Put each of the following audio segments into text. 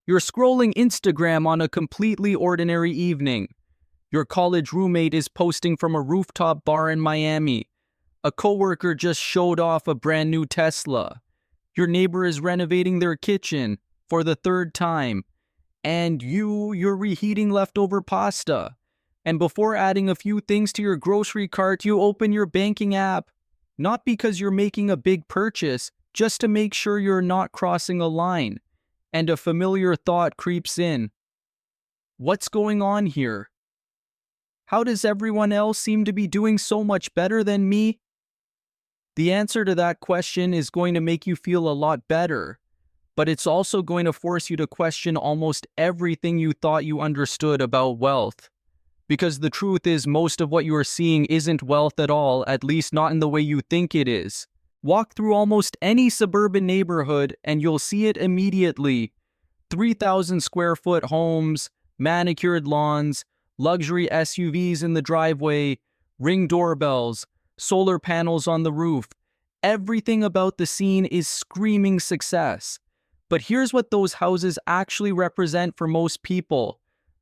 You're scrolling Instagram on a completely ordinary evening. Your college roommate is posting from a rooftop bar in Miami. A coworker just showed off a brand new Tesla. Your neighbor is renovating their kitchen for the third time. And you're reheating leftover pasta. And before adding a few things to your grocery cart, you open your banking app. Not because you're making a big purchase, just to make sure you're not crossing a line. And a familiar thought creeps in. What's going on here? How does everyone else seem to be doing so much better than me? The answer to that question is going to make you feel a lot better, but it's also going to force you to question almost everything you thought you understood about wealth. Because the truth is, most of what you are seeing isn't wealth at all, at least not in the way you think it is. Walk through almost any suburban neighborhood and you'll see it immediately. 3,000 square foot homes, manicured lawns, luxury SUVs in the driveway, Ring doorbells, solar panels on the roof. Everything about the scene is screaming success. But here's what those houses actually represent for most people.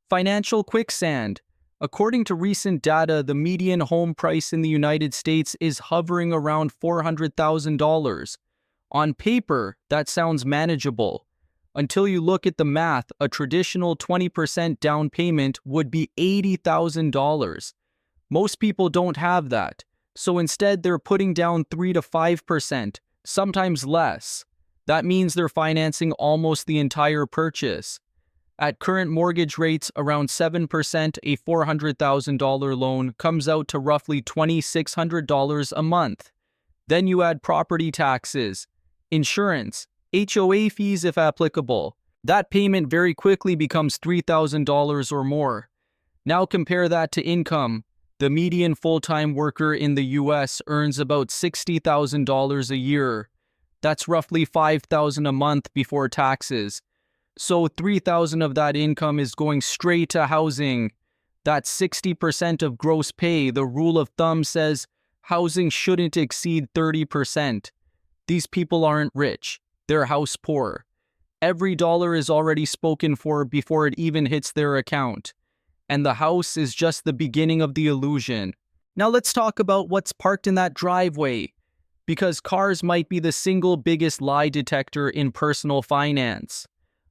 Financial quicksand. According to recent data, the median home price in the United States is hovering around $400,000. On paper, that sounds manageable. Until you look at the math, a traditional 20% down payment would be $80,000. Most people don't have that, so instead they're putting down 3 to 5%, sometimes less. That means they're financing almost the entire purchase. At current mortgage rates around 7%, a $400,000 loan comes out to roughly $2,600 a month. Then you add property taxes, insurance, HOA fees if applicable. That payment very quickly becomes $3,000 or more. Now compare that to income. The median full-time worker in the US earns about $60,000 a year. That's roughly $5,000 a month before taxes. So $3,000 of that income is going straight to housing. That's 60% of gross pay. The rule of thumb says housing shouldn't exceed 30%. These people aren't rich. They're house poor. Every dollar is already spoken for before it even hits their account. And the house is just the beginning of the illusion. Now let's talk about what's parked in that driveway. Because cars might be the single biggest lie detector in personal finance.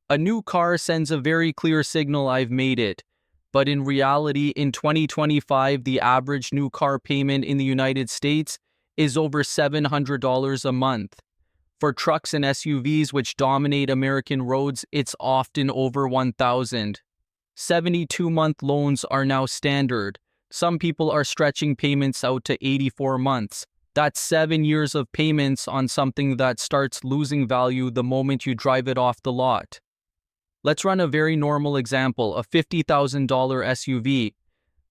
A new car sends a very clear signal, I've made it. But in reality, in 2025, the average new car payment in the United States is over $700 a month. For trucks and SUVs which dominate American roads, it's often over $1,000. 72-month loans are now standard. Some people are stretching payments out to 84 months. That's 7 years of payments on something that starts losing value the moment you drive it off the lot. Let's run a very normal example, a $50,000 SUV,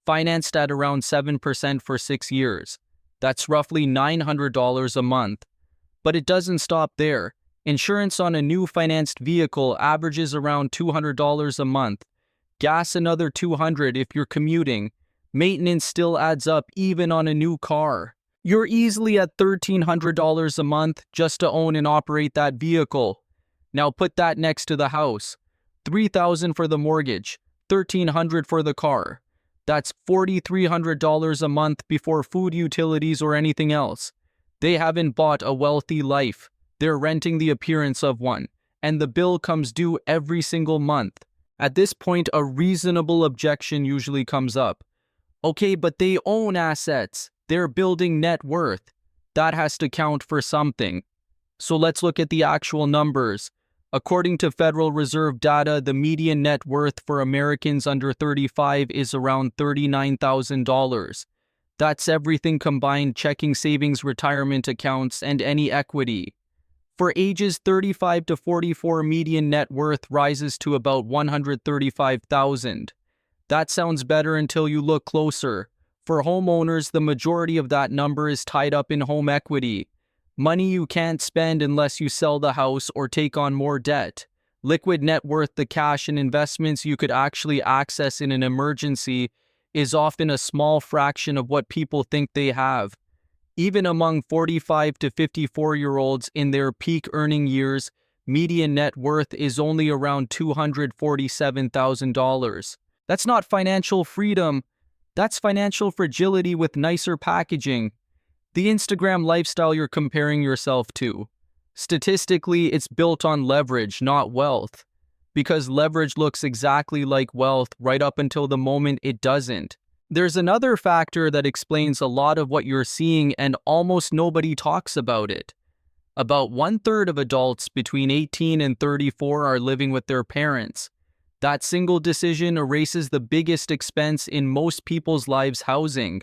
financed at around 7% for 6 years. That's roughly $900 a month. But it doesn't stop there. Insurance on a new financed vehicle averages around $200 a month. Gas another $200 if you're commuting. Maintenance still adds up even on a new car. You're easily at $1,300 a month just to own and operate that vehicle. Now put that next to the house. $3,000 for the mortgage, $1,300 for the car. That's $4,300 a month before food, utilities, or anything else. They haven't bought a wealthy life. They're renting the appearance of one, and the bill comes due every single month. At this point, a reasonable objection usually comes up. Okay, but they own assets. They're building net worth. That has to count for something. So let's look at the actual numbers. According to Federal Reserve data, the median net worth for Americans under 35 is around $39,000. That's everything combined: checking, savings, retirement accounts, and any equity. For ages 35 to 44, median net worth rises to about $135,000. That sounds better until you look closer. For homeowners, the majority of that number is tied up in home equity. Money you can't spend unless you sell the house or take on more debt. Liquid net worth, the cash and investments you could actually access in an emergency, is often a small fraction of what people think they have. Even among 45 to 54-year-olds in their peak earning years, median net worth is only around $247,000. That's not financial freedom. That's financial fragility with nicer packaging. The Instagram lifestyle you're comparing yourself to. Statistically, it's built on leverage, not wealth. Because leverage looks exactly like wealth right up until the moment it doesn't. There's another factor that explains a lot of what you're seeing, and almost nobody talks about it. About 1/3 of adults between 18 and 34 are living with their parents. That single decision erases the biggest expense in most people's lives: housing.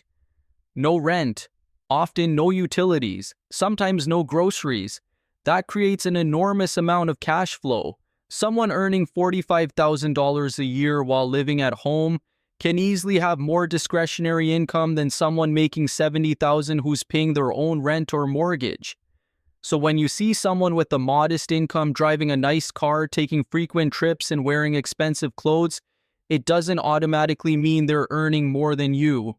No rent, often no utilities, sometimes no groceries. That creates an enormous amount of cash flow. Someone earning $45,000 a year while living at home can easily have more discretionary income than someone making $70,000 who's paying their own rent or mortgage. So when you see someone with a modest income driving a nice car, taking frequent trips, and wearing expensive clothes, it doesn't automatically mean they're earning more than you.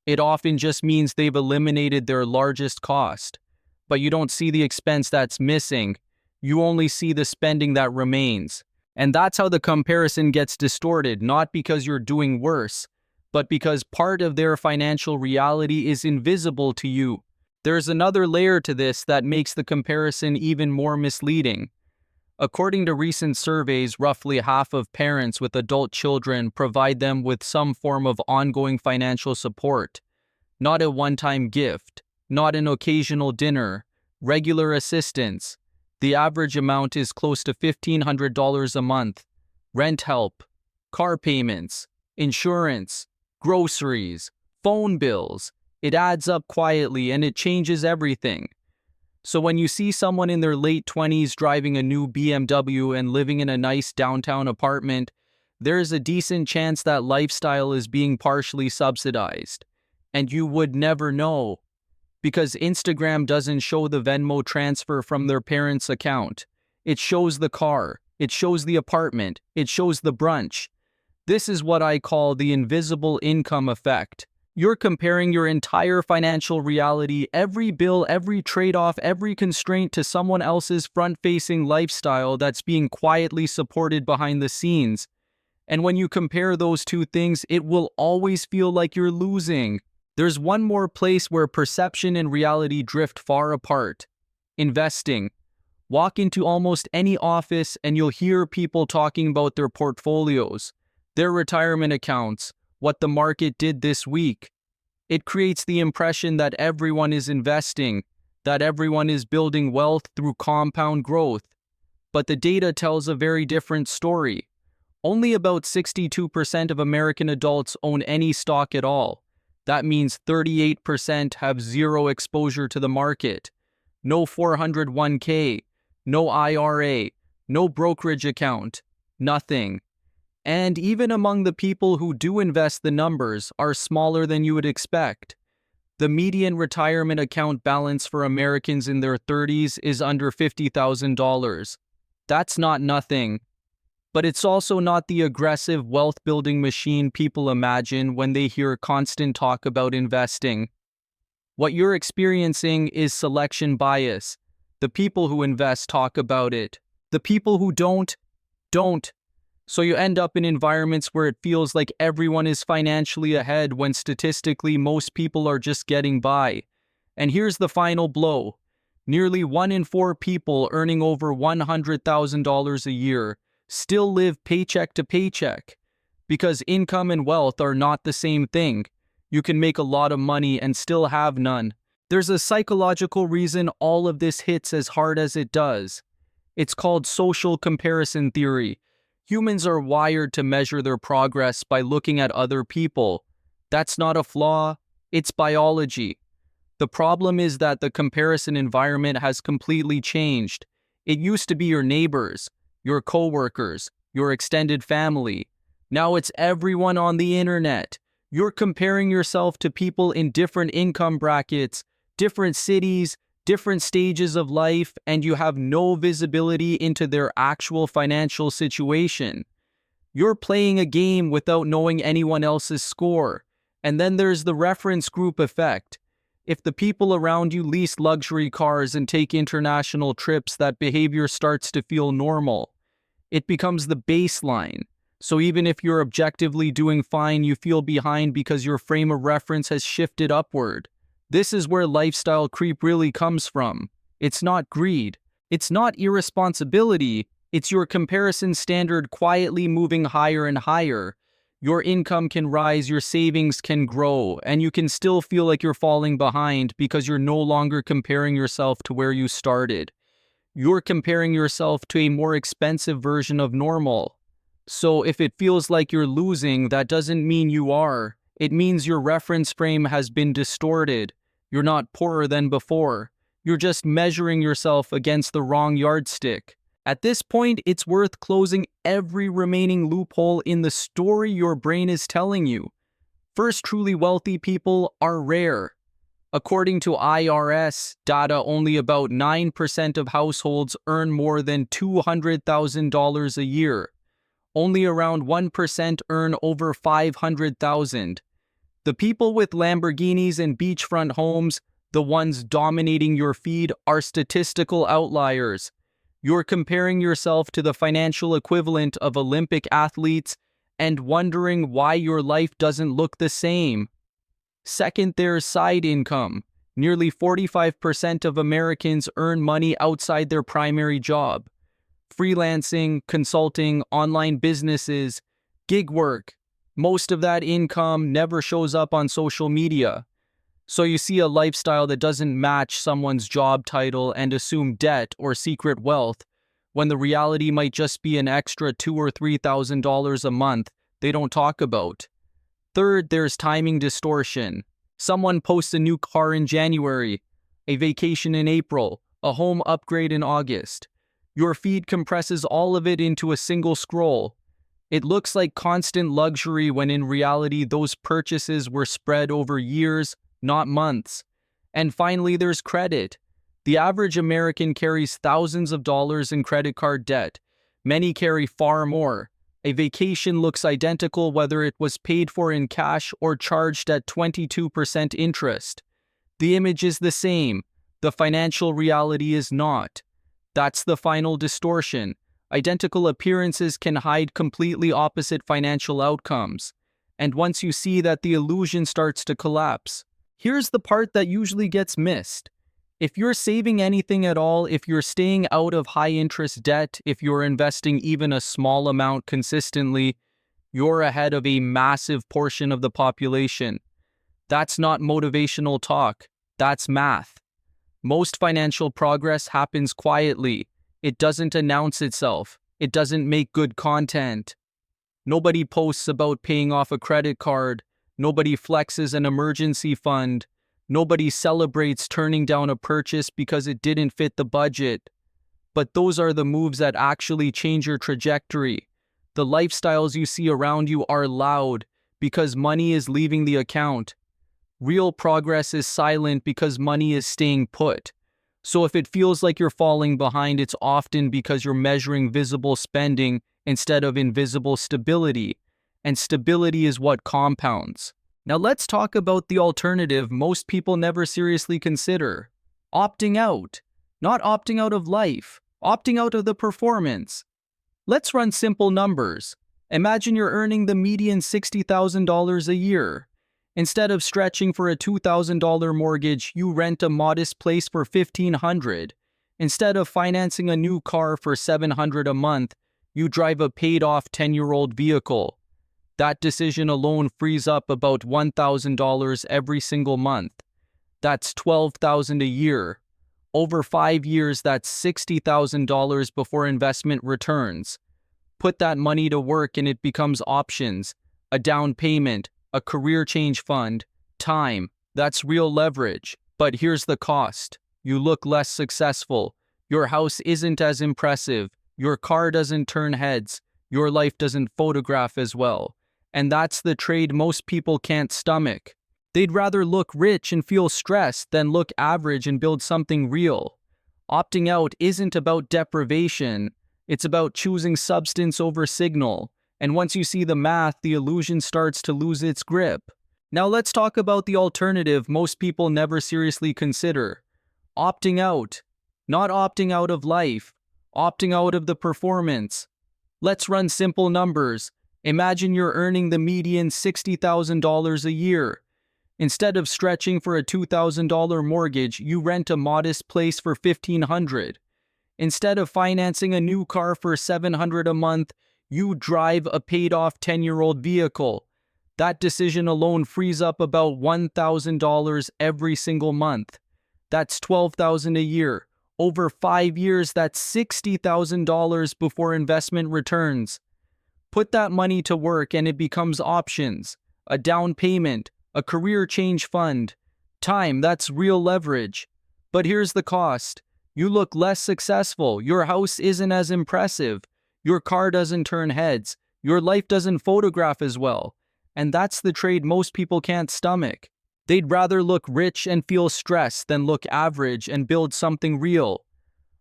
It often just means they've eliminated their largest cost. But you don't see the expense that's missing. You only see the spending that remains. And that's how the comparison gets distorted, not because you're doing worse, but because part of their financial reality is invisible to you. There's another layer to this that makes the comparison even more misleading. According to recent surveys, roughly half of parents with adult children provide them with some form of ongoing financial support. Not a one-time gift, not an occasional dinner, regular assistance. The average amount is close to $1,500 a month. Rent help, car payments, insurance, groceries, phone bills. It adds up quietly and it changes everything. So when you see someone in their late 20s driving a new BMW and living in a nice downtown apartment, there's a decent chance that lifestyle is being partially subsidized. And you would never know. Because Instagram doesn't show the Venmo transfer from their parents' account. It shows the car. It shows the apartment. It shows the brunch. This is what I call the invisible income effect. You're comparing your entire financial reality, every bill, every trade-off, every constraint to someone else's front-facing lifestyle that's being quietly supported behind the scenes. And when you compare those two things, it will always feel like you're losing. There's one more place where perception and reality drift far apart. Investing. Walk into almost any office and you'll hear people talking about their portfolios, their retirement accounts, what the market did this week. It creates the impression that everyone is investing, that everyone is building wealth through compound growth. But the data tells a very different story. Only about 62% of American adults own any stock at all. That means 38% have zero exposure to the market. No 401k, no IRA, no brokerage account, nothing. And even among the people who do invest, the numbers are smaller than you would expect. The median retirement account balance for Americans in their 30s is under $50,000. That's not nothing. But it's also not the aggressive wealth-building machine people imagine when they hear constant talk about investing. What you're experiencing is selection bias. The people who invest talk about it. The people who don't. So you end up in environments where it feels like everyone is financially ahead when statistically most people are just getting by. And here's the final blow. Nearly 1 in 4 people earning over $100,000 a year still live paycheck to paycheck. Because income and wealth are not the same thing. You can make a lot of money and still have none. There's a psychological reason all of this hits as hard as it does. It's called social comparison theory. Humans are wired to measure their progress by looking at other people. That's not a flaw, it's biology. The problem is that the comparison environment has completely changed. It used to be your neighbors, your coworkers, your extended family. Now it's everyone on the internet. You're comparing yourself to people in different income brackets, different cities, different stages of life, and you have no visibility into their actual financial situation. You're playing a game without knowing anyone else's score. And then there's the reference group effect. If the people around you lease luxury cars and take international trips, that behavior starts to feel normal. It becomes the baseline. So even if you're objectively doing fine, you feel behind because your frame of reference has shifted upward. This is where lifestyle creep really comes from. It's not greed. It's not irresponsibility. It's your comparison standard quietly moving higher and higher. Your income can rise, your savings can grow, and you can still feel like you're falling behind because you're no longer comparing yourself to where you started. You're comparing yourself to a more expensive version of normal. So if it feels like you're losing, that doesn't mean you are. It means your reference frame has been distorted. You're not poorer than before. You're just measuring yourself against the wrong yardstick. At this point, it's worth closing every remaining loophole in the story your brain is telling you. First, truly wealthy people are rare. According to IRS data, only about 9% of households earn more than $200,000 a year. Only around 1% earn over $500,000. The people with Lamborghinis and beachfront homes, the ones dominating your feed, are statistical outliers. You're comparing yourself to the financial equivalent of Olympic athletes and wondering why your life doesn't look the same. Second, there's side income. Nearly 45% of Americans earn money outside their primary job. Freelancing, consulting, online businesses, gig work. Most of that income never shows up on social media. So you see a lifestyle that doesn't match someone's job title and assume debt or secret wealth, when the reality might just be an extra $2,000 or $3,000 a month they don't talk about. Third, there's timing distortion. Someone posts a new car in January, a vacation in April, a home upgrade in August. Your feed compresses all of it into a single scroll. It looks like constant luxury when in reality those purchases were spread over years, not months. And finally, there's credit. The average American carries thousands of dollars in credit card debt. Many carry far more. A vacation looks identical whether it was paid for in cash or charged at 22% interest. The image is the same. The financial reality is not. That's the final distortion. Identical appearances can hide completely opposite financial outcomes. And once you see that, the illusion starts to collapse. Here's the part that usually gets missed. If you're saving anything at all, if you're staying out of high-interest debt, if you're investing even a small amount consistently, you're ahead of a massive portion of the population. That's not motivational talk. That's math. Most financial progress happens quietly. It doesn't announce itself. It doesn't make good content. Nobody posts about paying off a credit card. Nobody flexes an emergency fund. Nobody celebrates turning down a purchase because it didn't fit the budget. But those are the moves that actually change your trajectory. The lifestyles you see around you are loud because money is leaving the account. Real progress is silent because money is staying put. So if it feels like you're falling behind, it's often because you're measuring visible spending instead of invisible stability. And stability is what compounds. Now let's talk about the alternative most people never seriously consider. Opting out. Not opting out of life. Opting out of the performance. Let's run simple numbers. Imagine you're earning the median $60,000 a year. Instead of stretching for a $2,000 mortgage, you rent a modest place for $1,500. Instead of financing a new car for $700 a month, you drive a paid-off 10-year-old vehicle. That decision alone frees up about $1,000 every single month. That's $12,000 a year. Over 5 years, that's $60,000 before investment returns. Put that money to work and it becomes options, a down payment, a career change fund, time. That's real leverage. But here's the cost. You look less successful. Your house isn't as impressive. Your car doesn't turn heads. Your life doesn't photograph as well. And that's the trade most people can't stomach. They'd rather look rich and feel stressed than look average and build something real. Opting out isn't about deprivation. It's about choosing substance over signal. And once you see the math, the illusion starts to lose its grip. Now let's talk about the alternative most people never seriously consider. Opting out. Not opting out of life, opting out of the performance. Let's run simple numbers. Imagine you're earning the median $60,000 a year. Instead of stretching for a $2,000 mortgage, you rent a modest place for $1,500. Instead of financing a new car for $700 a month, you drive a paid-off 10-year-old vehicle. That decision alone frees up about $1,000 every single month. That's $12,000 a year. Over 5 years, that's $60,000 before investment returns. Put that money to work and it becomes options, a down payment, a career change fund. Time, that's real leverage. But here's the cost. You look less successful, your house isn't as impressive, your car doesn't turn heads, your life doesn't photograph as well. And that's the trade most people can't stomach. They'd rather look rich and feel stressed than look average and build something real.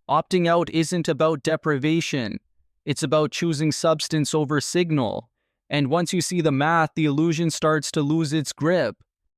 Opting out isn't about deprivation. It's about choosing substance over signal. And once you see the math, the illusion starts to lose its grip.